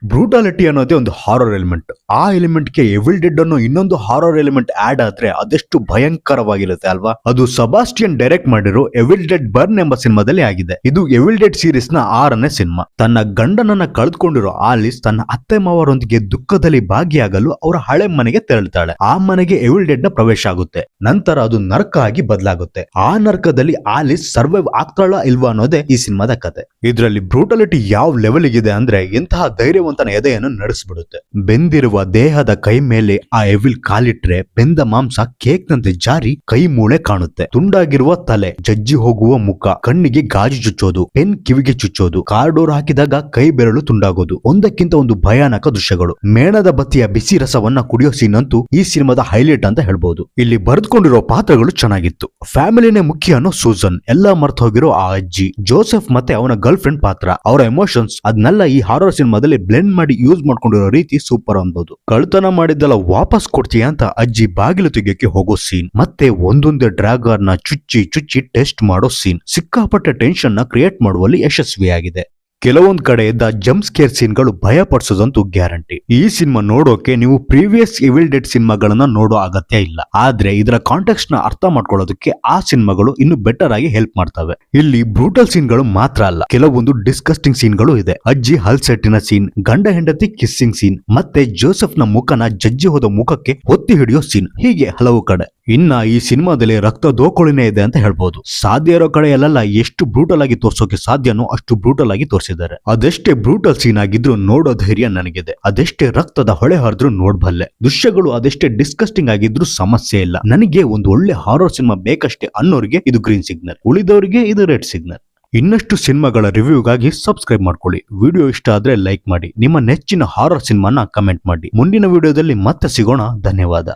ಬ್ರೂಟಾಲಿಟಿ ಅನ್ನೋದೇ ಒಂದು horror element. ಆ ಎಲಿಮೆಂಟ್ ಗೆ ಎವಿಲ್ ಡೆಡ್ ಅನ್ನೋ ಇನ್ನೊಂದು ಹಾರರ್ ಎಲಿಮೆಂಟ್ ಆಡ್ ಆದ್ರೆ ಅದೆಷ್ಟು ಭಯಂಕರವಾಗಿರುತ್ತೆ ಅಲ್ವಾ. ಅದು ಸಬಾಸ್ಟಿಯನ್ ಡೈರೆಕ್ಟ್ ಮಾಡಿರೋ ಎವಿಲ್ ಡೆಡ್ ಬರ್ನ್ ಎಂಬ ಸಿನಿಮಾದಲ್ಲಿ ಆಗಿದೆ. ಇದು ಎವಿಲ್ ಡೆಡ್ ಸೀರೀಸ್ ನ 6ನೇ ಸಿನಿಮಾ. ತನ್ನ ಗಂಡನನ್ನ ಕಳೆದುಕೊಂಡಿರೋ ಆಲಿಸ್ ತನ್ನ ಅತ್ತೆ ಮಾವರೊಂದಿಗೆ ದುಃಖದಲ್ಲಿ ಭಾಗಿಯಾಗಲು ಅವರ ಹಳೆ ಮನೆಗೆ ತೆರಳುತ್ತಾಳೆ. ಆ ಮನೆಗೆ ಎವಿಲ್ ಡೆಡ್ ನ ಪ್ರವೇಶ ಆಗುತ್ತೆ. ನಂತರ ಅದು ನರಕ ಆಗಿ ಬದಲಾಗುತ್ತೆ. ಆ ನರಕದಲ್ಲಿ ಆಲಿಸ್ ಸರ್ವೈವ್ ಆಗ್ತಾಳ ಇಲ್ವಾ ಅನ್ನೋದೇ ಈ ಸಿನಿಮಾದ ಕತೆ. ಇದರಲ್ಲಿ ಬ್ರೂಟಾಲಿಟಿ ಯಾವ ಲೆವೆಲ್ ಇದೆ ಅಂದ್ರೆ ಇಂತಹ ಧೈರ್ಯವಂತನ ಎದೆಯನ್ನು ನಡೆಸ್ಬಿಡುತ್ತೆ. ಬೆಂದಿರುವ ದೇಹದ ಕೈ ಮೇಲೆ ಆ ಎವಿಲ್ ಕಾಲಿಟ್ರೆ ಬೆಂದ ಮಾಂಸ ಕೇಕ್ ನಂತೆ ಜಾರಿ ಕೈ ಮೂಳೆ ಕಾಣುತ್ತೆ. ತುಂಡಾಗಿರುವ ತಲೆ, ಜಜ್ಜಿ ಹೋಗುವ ಮುಖ, ಕಣ್ಣಿಗೆ ಗಾಜು ಚುಚ್ಚೋದು, ಪೆನ್ ಕಿವಿಗೆ ಚುಚ್ಚೋದು, ಕಾರ್ಡೋರ್ ಹಾಕಿದಾಗ ಕೈ ಬೆರಳು ತುಂಡಾಗೋದು, ಒಂದಕ್ಕಿಂತ ಒಂದು ಭಯಾನಕ ದೃಶ್ಯಗಳು. ಮೇಣದ ಬತ್ತಿಯ ಬಿಸಿ ರಸವನ್ನ ಕುಡಿಯೋ ಸೀನ್ ಅಂತೂ ಈ ಸಿನಿಮಾದ ಹೈಲೈಟ್ ಅಂತ ಹೇಳ್ಬಹುದು. ಇಲ್ಲಿ ಬರೆದುಕೊಂಡಿರೋ ಪಾತ್ರಗಳು ಚೆನ್ನಾಗಿತ್ತು. ಫ್ಯಾಮಿಲಿನೇ ಮುಖ್ಯ ಅನ್ನೋ ಸೂಸನ್, ಎಲ್ಲಾ ಮರ್ತು ಹೋಗಿರೋ ಆ ಅಜ್ಜಿ, ಜೋಸೆಫ್ ಮತ್ತೆ ಅವನ ಗರ್ಲ್ ಫ್ರೆಂಡ್ ಪಾತ್ರ, ಅವರ ಎಮೋಷನ್ಸ್ ಅದನ್ನೆಲ್ಲ ಈ ಹಾರರ್ ಸಿನಿಮಾದಲ್ಲಿ ಬ್ಲೆಂಡ್ ಮಾಡಿ ಯೂಸ್ ಮಾಡ್ಕೊಂಡಿರೋ ರೀತಿ ಸೂಪರ್ ಅನ್ಬೋದು. ಕಳ್ತನ ಮಾಡಿದ್ದೆಲ್ಲ ವಾಪಸ್ ಕೊಡ್ತೀಯ ಅಂತ ಅಜ್ಜಿ ಬಾಗಿಲು ತೆಗೆಯಕ್ಕೆ ಹೋಗೋ ಸೀನ್, ಮತ್ತೆ ಒಂದೊಂದೇ ಡ್ರ್ಯಾಗರ್ ನ ಚುಚ್ಚಿ ಟೆಸ್ಟ್ ಮಾಡೋ ಸೀನ್ ಸಿಕ್ಕಾಪಟ್ಟೆ ಟೆನ್ಷನ್ ನ ಕ್ರಿಯೇಟ್ ಮಾಡುವಲ್ಲಿ ಯಶಸ್ವಿಯಾಗಿದೆ. ಕೆಲವೊಂದ್ ಕಡೆ ಇದ್ದ ಜಂಪ್ ಸ್ಕೇರ್ ಸೀನ್ಗಳು ಭಯ ಪಡಿಸೋದಂತೂ ಗ್ಯಾರಂಟಿ. ಈ ಸಿನಿಮಾ ನೋಡೋಕೆ ನೀವು ಪ್ರೀವಿಯಸ್ ಎವಿಲ್ ಡೆಡ್ ಸಿನಿಮಾಗಳನ್ನ ನೋಡೋ ಅಗತ್ಯ ಇಲ್ಲ. ಆದ್ರೆ ಇದರ ಕಾಂಟೆಕ್ಸ್ಟ್ ನ ಅರ್ಥ ಮಾಡ್ಕೊಳ್ಳೋದಕ್ಕೆ ಆ ಸಿನಿಮಾಗಳು ಇನ್ನು ಬೆಟರ್ ಆಗಿ ಹೆಲ್ಪ್ ಮಾಡ್ತವೆ. ಇಲ್ಲಿ ಬ್ರೂಟಲ್ ಸೀನ್ಗಳು ಮಾತ್ರ ಅಲ್ಲ, ಕೆಲವೊಂದು ಡಿಸ್ಕಸ್ಟಿಂಗ್ ಸೀನ್ಗಳು ಇದೆ. ಅಜ್ಜಿ ಹಲ್ಸೆಟ್ಟಿನ ಸೀನ್, ಗಂಡ ಹೆಂಡತಿ ಕಿಸ್ಸಿಂಗ್ ಸೀನ್, ಮತ್ತೆ ಜೋಸೆಫ್ ನ ಮುಖನ ಜಜ್ಜಿ ಹೋದ ಮುಖಕ್ಕೆ ಒತ್ತಿ ಹಿಡಿಯೋ ಸೀನ್, ಹೀಗೆ ಹಲವು ಕಡೆ. ಇನ್ನ ಈ ಸಿನಿಮಾದಲ್ಲಿ ರಕ್ತ ದೋಕೊಳಿನೇ ಇದೆ ಅಂತ ಹೇಳ್ಬೋದು. ಸಾಧ್ಯ ಇರೋ ಕಡೆ ಎಲ್ಲ ಎಷ್ಟು ಬ್ರೂಟಲ್ ಆಗಿ ತೋರ್ಸೋಕೆ ಸಾಧ್ಯನೋ ಅಷ್ಟು ಬ್ರೂಟಲ್ ಆಗಿ ತೋರಿಸಿದ್ದಾರೆ. ಅದೆಷ್ಟೇ ಬ್ರೂಟಲ್ ಸೀನ್ ಆಗಿದ್ರು ನೋಡೋ ಧೈರ್ಯ ನನಗಿದೆ. ಅದೆಷ್ಟೇ ರಕ್ತದ ಹೊಳೆ ಹರಿದ್ರು ನೋಡ್ಬಲ್ಲೆ. ದೃಶ್ಯಗಳು ಅದೆಷ್ಟೇ ಡಿಸ್ಕಸ್ಟಿಂಗ್ ಆಗಿದ್ರು ಸಮಸ್ಯೆ ಇಲ್ಲ. ನನಗೆ ಒಂದು ಒಳ್ಳೆ ಹಾರರ್ ಸಿನಿಮಾ ಬೇಕಷ್ಟೇ ಅನ್ನೋರಿಗೆ ಇದು ಗ್ರೀನ್ ಸಿಗ್ನಲ್, ಉಳಿದವರಿಗೆ ಇದು ರೆಡ್ ಸಿಗ್ನಲ್. ಇನ್ನಷ್ಟು ಸಿನಿಮಾಗಳ ರಿವ್ಯೂಗಾಗಿ ಸಬ್ಸ್ಕ್ರೈಬ್ ಮಾಡ್ಕೊಳ್ಳಿ. ವಿಡಿಯೋ ಇಷ್ಟ ಆದ್ರೆ ಲೈಕ್ ಮಾಡಿ. ನಿಮ್ಮ ನೆಚ್ಚಿನ ಹಾರರ್ ಸಿನಿಮಾನ ಕಮೆಂಟ್ ಮಾಡಿ. ಮುಂದಿನ ವಿಡಿಯೋದಲ್ಲಿ ಮತ್ತೆ ಸಿಗೋಣ. ಧನ್ಯವಾದ.